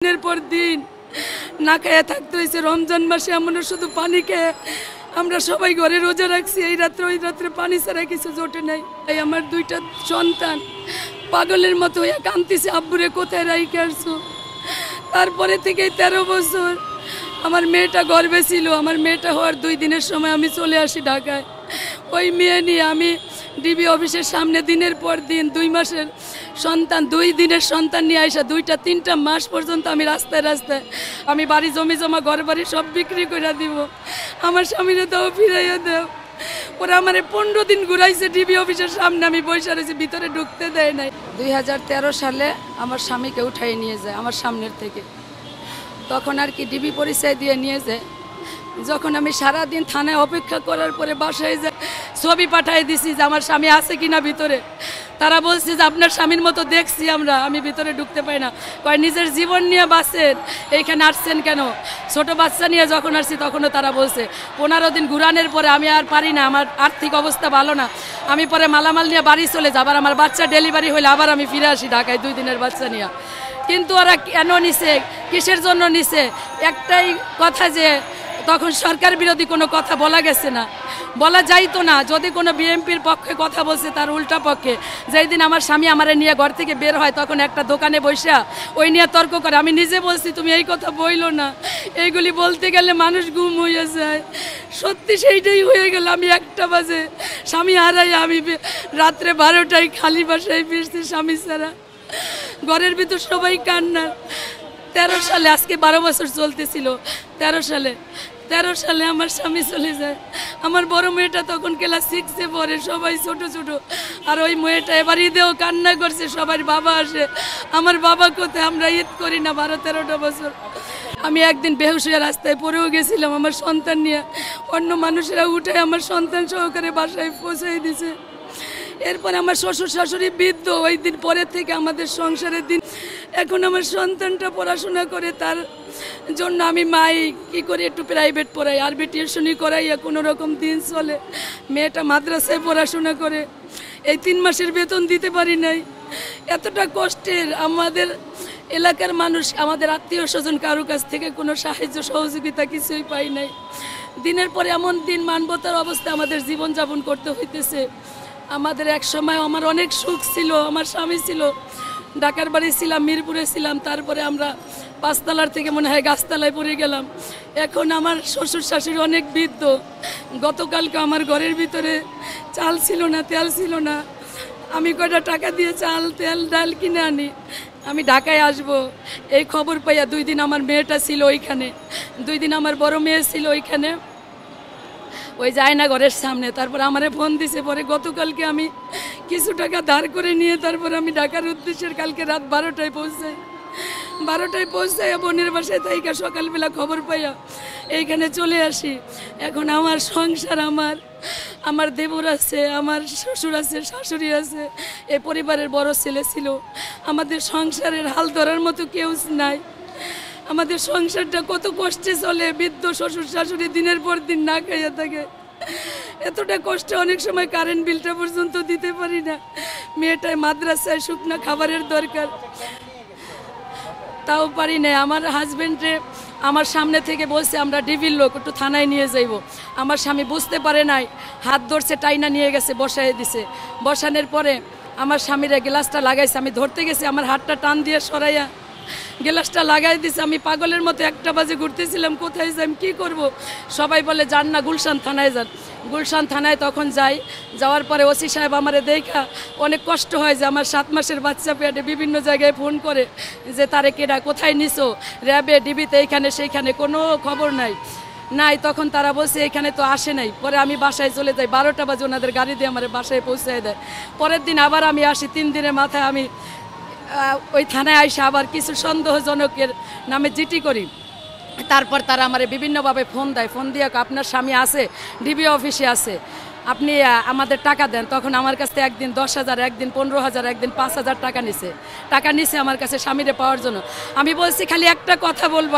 দিনের পর দিন না খেয়ে থাকতে হয়েছে। রমজান মাসে আমরা শুধু পানি খেয়ে আমরা সবাই ঘরে রোজা রাখছি। এই রাত্রে ওই রাত্রে পানি ছাড়া কিছু জোটে নাই। এই আমার দুইটা সন্তান পাগলের মতো হয়ে কাঁদতেছে, আব্বুরে কোথায় রাইখে আসছো। তারপরে থেকে 13 বছর আমার মেয়েটা গর্ভে ছিল। আমার মেয়েটা হওয়ার 2 দিনের সময় আমি চলে আসি ঢাকায়। ওই মেয়ে নিয়ে আমি ডিবি অফিসের সামনে দিনের পর দিন 2 মাসের সন্তান 2 দিনের সন্তান নিয়ে আসা 2-3টা মাস পর্যন্ত আমি রাস্তায় রাস্তায় আমি বাড়ি জমি জমা ঘর বাড়ি সব বিক্রি করে দিব। আমার স্বামীরে দাও, ফিরাইয়া দাও। ওরা আমার 15 দিন ঘুরাইছে ডিবি অফিসের সামনে, আমি বসে রয়েছি, ভিতরে ঢুকতে দেয় নাই। 2013 সালে আমার স্বামীকে উঠাই নিয়ে যায় আমার সামনের থেকে। তখন আর কি ডিবি পরিচয় দিয়ে নিয়ে যায়। যখন আমি সারাদিন থানায় অপেক্ষা করার পরে বাসায় যাই, ছবি পাঠিয়ে দিছি যে আমার স্বামী আছে কিনা ভিতরে। তারা বলছে যে আপনার স্বামীর মতো দেখছি আমরা, আমি ভিতরে ঢুকতে পাই না। কয় নিজের জীবন নিয়ে বাঁচেন, এইখানে আসছেন কেন? ছোট বাচ্চা নিয়ে যখন আসছি তখনও তারা বলছে 15 দিন ঘুরানোর পরে আমি আর পারি না, আমার আর্থিক অবস্থা ভালো না, আমি পরে মালামাল নিয়ে বাড়ি চলে যাব। আবার আমার বাচ্চা ডেলিভারি হলে আবার আমি ফিরে আসি ঢাকায় 2 দিনের বাচ্চা নিয়ে। কিন্তু ওরা কেন নিছে, কিসের জন্য নিছে? একটাই কথা, যে তখন সরকার বিরোধী কোনো কথা বলা গেছে না, বলা যাইতো না। যদি কোনো বিএনপির পক্ষে কথা বলছে তার উল্টা পক্ষে। যেই দিন আমার স্বামী আমারে নিয়ে ঘর থেকে বের হয় তখন একটা দোকানে বসে ওই নিয়ে তর্ক করে। আমি নিজে বলছি তুমি এই কথা বইলো না, এইগুলি বলতে গেলে মানুষ গুম হয়ে যায়। সত্যি সেইটাই হয়ে গেল। আমি 1টা বাজে স্বামী হারাই, আমি রাত্রে 12টায় খালি বাসায় ফিরছি স্বামী ছাড়া। ঘরের ভিতর সবাই কান্নার। 13 সালে, আজকে 12 বছর চলতেছিল। 13 সালে আমার স্বামী চলে যায়। আমার বড় মেয়েটা তখন ক্লাস 6-এ পড়ে, সবাই ছোট ছোট। আর ওই মেয়েটা এবার ঈদেও কান্না করছে, সবার বাবা আসে। আমার বাবা কোথায়? আমরা ঈদ করি না 12-13টা বছর। আমি একদিন বেহুশ হয়ে রাস্তায় পড়েও গেছিলাম আমার সন্তান নিয়ে। অন্য মানুষেরা উঠে আমার সন্তান সহকারে বাসায় পৌঁছাই দিছে। এরপরে আমার শ্বশুর শাশুড়ি বৃদ্ধ। ওই দিন পরে থেকে আমাদের সংসারের দিন। এখন আমার সন্তানটা পড়াশোনা করে, তার জন্য আমি মাই কি করি একটু প্রাইভেট পড়াই, আরবি টিউশনি করাইয়া কোনো রকম দিন চলে। মেয়েটা মাদ্রাসায় পড়াশোনা করে। এই 3 মাসের বেতন দিতে পারি নাই। এতটা কষ্টের। আমাদের এলাকার মানুষ, আমাদের আত্মীয় স্বজন কারো কাছ থেকে কোনো সাহায্য সহযোগিতা কিছুই পাই নাই। দিনের পরে এমন দিন মানবতার অবস্থা আমাদের জীবনযাপন করতে হইতেছে। আমাদের এক সময় আমার অনেক সুখ ছিল, আমার স্বামী ছিল, ঢাকার বাড়ি ছিলাম, মিরপুরে ছিলাম। তারপরে আমরা 5 তলার থেকে মনে হয় গাছতলায় পড়ে গেলাম। এখন আমার শ্বশুর শাশুড়ি অনেক বৃদ্ধ। গতকালকে আমার ঘরের ভিতরে চাল ছিল না, তেল ছিল না। আমি কয়টা টাকা দিয়ে চাল তেল ডাল কিনে আনি। আমি ঢাকায় আসব এই খবর পাইয়া 2 দিন আমার মেয়েটা ছিল ওইখানে, 2 দিন আমার বড় মেয়ে ছিল ওইখানে, ওই যায় না ঘরের সামনে। তারপর আমারে ফোন দিছে। পরে গতকালকে আমি কিছু টাকা ধার করে নিয়ে তারপর আমি ঢাকার উদ্দেশ্যে কালকে রাত 12টায় পৌঁছাই। 12টায় পৌঁছাই বোনের বাসায় তাইকা সকালবেলা খবর পাইয়া এইখানে চলে আসি। এখন আমার সংসার, আমার দেবর আছে, আমার শ্বশুর আছে, শাশুড়ি আছে, এই পরিবারের বড় ছেলে ছিল। আমাদের সংসারের হাল ধরার মতো কেউ নাই। আমাদের সংসারটা কত কষ্টে চলে। বৃদ্ধ শ্বশুর শাশুড়ি দিনের পর দিন না খাইয়া থাকে। এতটা কষ্ট, অনেক সময় কারেন্ট বিলটা পর্যন্ত দিতে পারি না। মেয়েটায় মাদ্রাসায় শুকনা খাবারের দরকার, তাও পারি না। আমার হাজবেন্ডে আমার সামনে থেকে বলছে আমরা ডিবির লোক, একটু থানায় নিয়ে যাইব। আমার স্বামী বুঝতে পারে নাই, হাত ধরছে, টাইনা নিয়ে গেছে, বসাই দিছে। বসানোর পরে আমার স্বামীরা গ্লাসটা লাগাইছে। আমি ধরতে গেছি, আমার হাতটা টান দিয়ে সরাইয়া গ্লাসটা লাগাই দিছে। আমি পাগলের মতো 1টা বাজে ঘুরতেছিলাম, কোথায় যাই, কী করব। সবাই বলে যান না, গুলশান থানায় যান। গুলশান থানায় তখন যাই। যাওয়ার পরে ওসি সাহেব আমারে দেখা অনেক কষ্ট হয় যে আমার 7 মাসের বাচ্চা পেটে, বিভিন্ন জায়গায় ফোন করে যে তারে কেডা, কোথায় নিছো, র্যাবে, ডিবিতে, এইখানে সেইখানে, কোনো খবর নাই। তখন তারা বলছে এখানে তো আসে নাই। পরে আমি বাসায় চলে যাই। 12টা বাজে ওনাদের গাড়ি দিয়ে আমার বাসায় পৌঁছায় দেয়। পরের দিন আবার আমি আসি। 3 দিনের মাথায় আমি ওই থানায় আইসা আবার কিছু সন্দেহজনকের নামে জিটি করি। তারপর তারা আমার বিভিন্নভাবে ফোন দেয়। ফোন দিয়ে আপনার স্বামী আছে, ডিবি অফিসে আছে, আপনি আমাদের টাকা দেন। তখন আমার কাছে একদিন 10,000, একদিন 15,000, একদিন 5,000 টাকা নিছে আমার কাছে স্বামীরে পাওয়ার জন্য। আমি বলছি খালি একটা কথা বলবো,